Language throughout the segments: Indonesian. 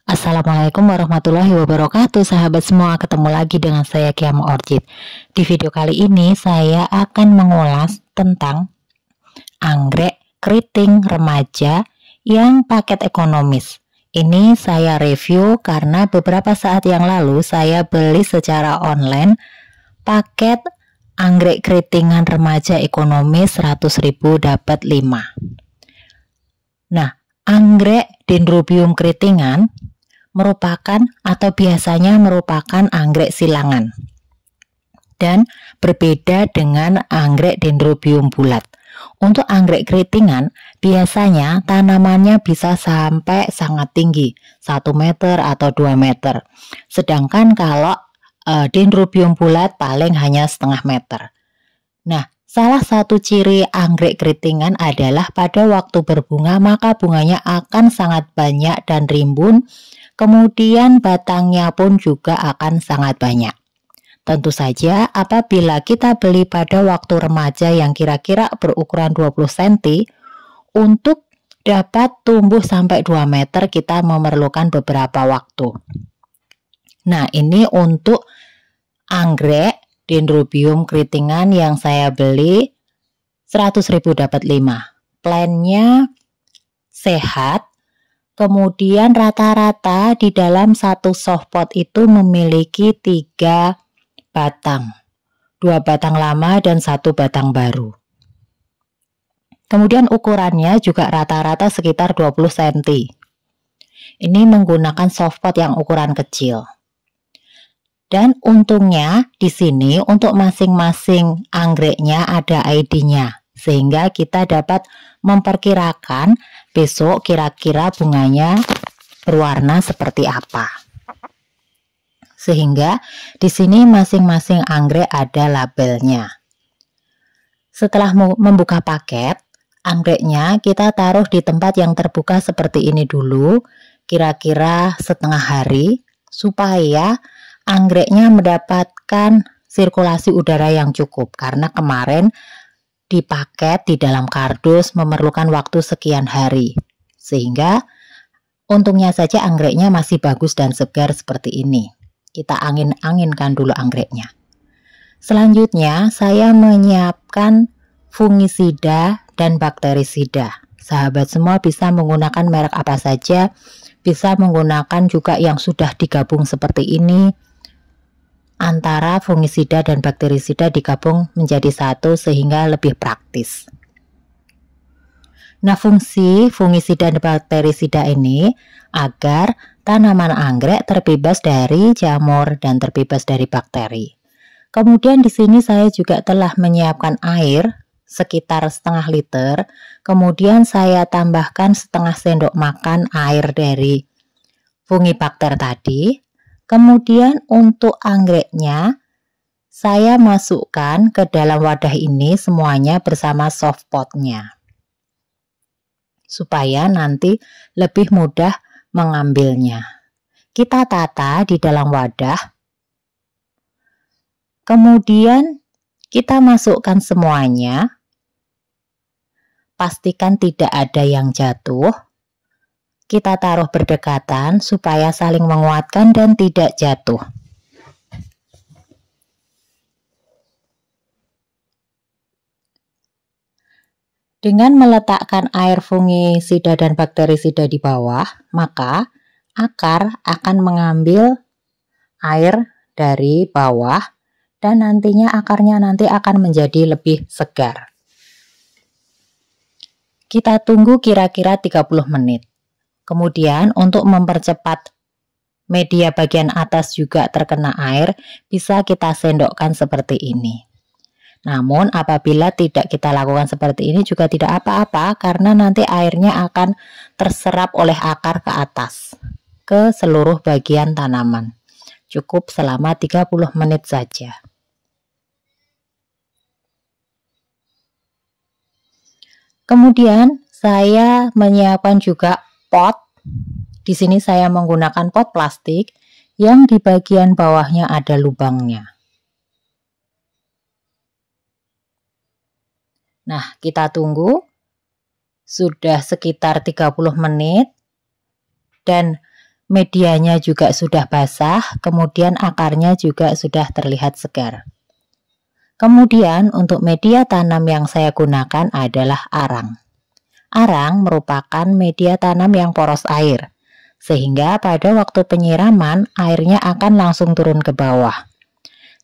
Assalamualaikum warahmatullahi wabarakatuh, sahabat semua. Ketemu lagi dengan saya Kiam Orchid. Di video kali ini saya akan mengulas tentang anggrek keriting remaja yang paket ekonomis. Ini saya review karena beberapa saat yang lalu saya beli secara online paket anggrek keritingan remaja ekonomis 100.000 dapat 5. Nah, anggrek Dendrobium keritingan merupakan atau biasanya merupakan anggrek silangan dan berbeda dengan anggrek Dendrobium bulat. Untuk anggrek keritingan biasanya tanamannya bisa sampai sangat tinggi, 1 meter atau 2 meter. Sedangkan kalau Dendrobium bulat paling hanya setengah meter. Nah, salah satu ciri anggrek keritingan adalah pada waktu berbunga maka bunganya akan sangat banyak dan rimbun. Kemudian batangnya pun juga akan sangat banyak. Tentu saja apabila kita beli pada waktu remaja yang kira-kira berukuran 20 cm, untuk dapat tumbuh sampai 2 meter kita memerlukan beberapa waktu. Nah, ini untuk anggrek Dendrobium keritingan yang saya beli 100.000 dapat 5. Plannya sehat. Kemudian rata-rata di dalam satu softpot itu memiliki 3 batang. 2 batang lama dan 1 batang baru. Kemudian ukurannya juga rata-rata sekitar 20 cm. Ini menggunakan softpot yang ukuran kecil. Dan untungnya di sini untuk masing-masing anggreknya ada ID-nya. Sehingga kita dapat memperkirakan besok kira-kira bunganya berwarna seperti apa. Sehingga di sini masing-masing anggrek ada labelnya. Setelah membuka paket, anggreknya kita taruh di tempat yang terbuka seperti ini dulu, kira-kira setengah hari, supaya anggreknya mendapatkan sirkulasi udara yang cukup. Karena kemarin di paket di dalam kardus memerlukan waktu sekian hari, sehingga untungnya saja anggreknya masih bagus dan segar seperti ini. Kita angin-anginkan dulu anggreknya. Selanjutnya saya menyiapkan fungisida dan bakterisida. Sahabat semua bisa menggunakan merek apa saja, bisa menggunakan juga yang sudah digabung seperti ini. Antara fungisida dan bakterisida digabung menjadi satu sehingga lebih praktis. Nah, fungsi fungisida dan bakterisida ini agar tanaman anggrek terbebas dari jamur dan terbebas dari bakteri. Kemudian di sini saya juga telah menyiapkan air sekitar setengah liter. Kemudian saya tambahkan setengah sendok makan air dari fungibakter tadi. Kemudian untuk anggreknya saya masukkan ke dalam wadah ini semuanya bersama softpotnya, supaya nanti lebih mudah mengambilnya. Kita tata di dalam wadah. Kemudian kita masukkan semuanya. Pastikan tidak ada yang jatuh. Kita taruh berdekatan supaya saling menguatkan dan tidak jatuh. Dengan meletakkan air fungisida dan bakterisida di bawah, maka akar akan mengambil air dari bawah dan nantinya akarnya nanti akan menjadi lebih segar. Kita tunggu kira-kira 30 menit. Kemudian untuk mempercepat media bagian atas juga terkena air, bisa kita sendokkan seperti ini. Namun apabila tidak kita lakukan seperti ini juga tidak apa-apa, karena nanti airnya akan terserap oleh akar ke atas, ke seluruh bagian tanaman. Cukup selama 30 menit saja. Kemudian saya menyiapkan juga pot. Di sini saya menggunakan pot plastik yang di bagian bawahnya ada lubangnya. Nah, kita tunggu. Sudah sekitar 30 menit dan medianya juga sudah basah, kemudian akarnya juga sudah terlihat segar. Kemudian untuk media tanam yang saya gunakan adalah arang. Arang merupakan media tanam yang poros air, sehingga pada waktu penyiraman airnya akan langsung turun ke bawah.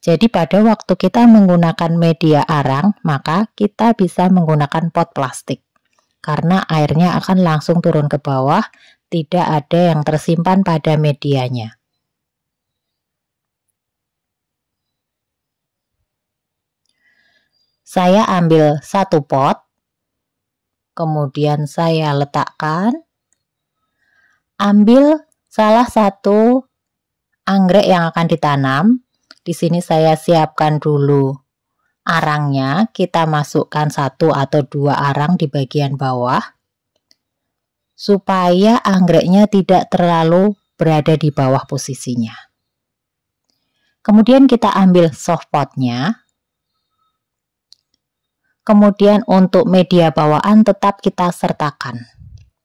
Jadi pada waktu kita menggunakan media arang, maka kita bisa menggunakan pot plastik. Karena airnya akan langsung turun ke bawah, tidak ada yang tersimpan pada medianya. Saya ambil satu pot, kemudian saya letakkan, ambil salah satu anggrek yang akan ditanam. Di sini saya siapkan dulu arangnya, kita masukkan 1 atau 2 arang di bagian bawah supaya anggreknya tidak terlalu berada di bawah posisinya. Kemudian kita ambil soft potnya. Kemudian untuk media bawaan tetap kita sertakan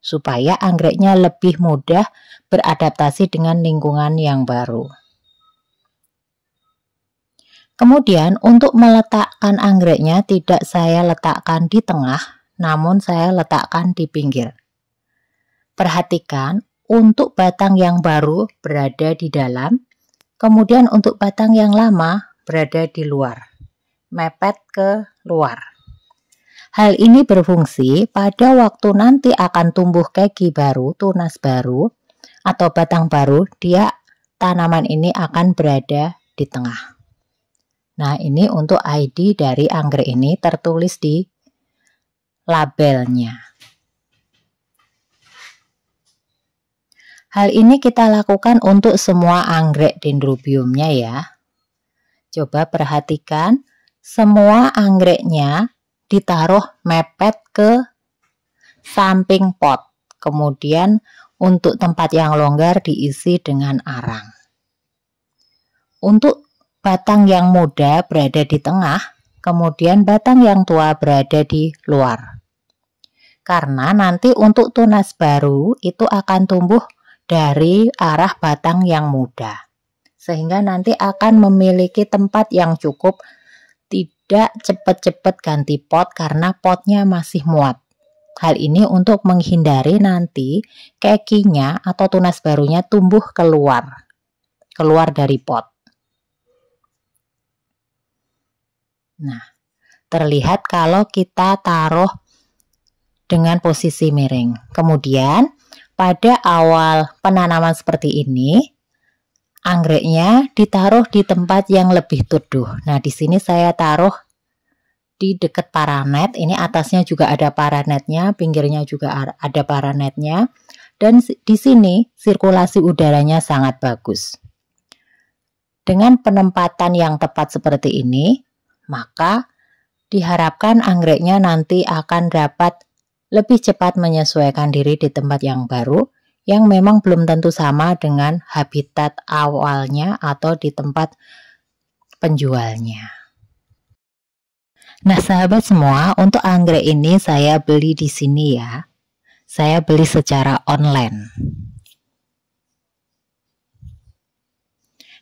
supaya anggreknya lebih mudah beradaptasi dengan lingkungan yang baru. Kemudian untuk meletakkan anggreknya tidak saya letakkan di tengah, namun saya letakkan di pinggir. Perhatikan untuk batang yang baru berada di dalam, kemudian untuk batang yang lama berada di luar, mepet ke luar. Hal ini berfungsi pada waktu nanti akan tumbuh keki baru, tunas baru, atau batang baru, tanaman ini akan berada di tengah. Nah, ini untuk ID dari anggrek ini tertulis di labelnya. Hal ini kita lakukan untuk semua anggrek dendrobiumnya ya. Coba perhatikan, semua anggreknya ditaruh mepet ke samping pot. Kemudian untuk tempat yang longgar diisi dengan arang. Untuk batang yang muda berada di tengah, kemudian batang yang tua berada di luar. Karena nanti untuk tunas baru itu akan tumbuh dari arah batang yang muda. Sehingga nanti akan memiliki tempat yang cukup, tidak cepat-cepat ganti pot karena potnya masih muat. Hal ini untuk menghindari nanti kekinya atau tunas barunya tumbuh keluar dari pot. Nah, terlihat kalau kita taruh dengan posisi miring. Kemudian, pada awal penanaman seperti ini, anggreknya ditaruh di tempat yang lebih teduh. Nah, di sini saya taruh di dekat paranet. Ini atasnya juga ada paranetnya, pinggirnya juga ada paranetnya. Dan di sini sirkulasi udaranya sangat bagus. Dengan penempatan yang tepat seperti ini, maka diharapkan anggreknya nanti akan dapat lebih cepat menyesuaikan diri di tempat yang baru, yang memang belum tentu sama dengan habitat awalnya atau di tempat penjualnya. Nah, sahabat semua, untuk anggrek ini saya beli di sini ya. Saya beli secara online.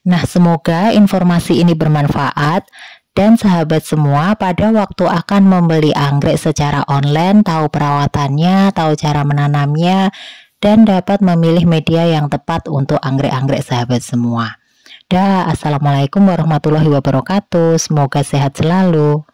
Nah, semoga informasi ini bermanfaat. Dan sahabat semua, pada waktu akan membeli anggrek secara online, tahu perawatannya, tahu cara menanamnya, dan dapat memilih media yang tepat untuk anggrek-anggrek sahabat semua. Assalamualaikum warahmatullahi wabarakatuh. Semoga sehat selalu.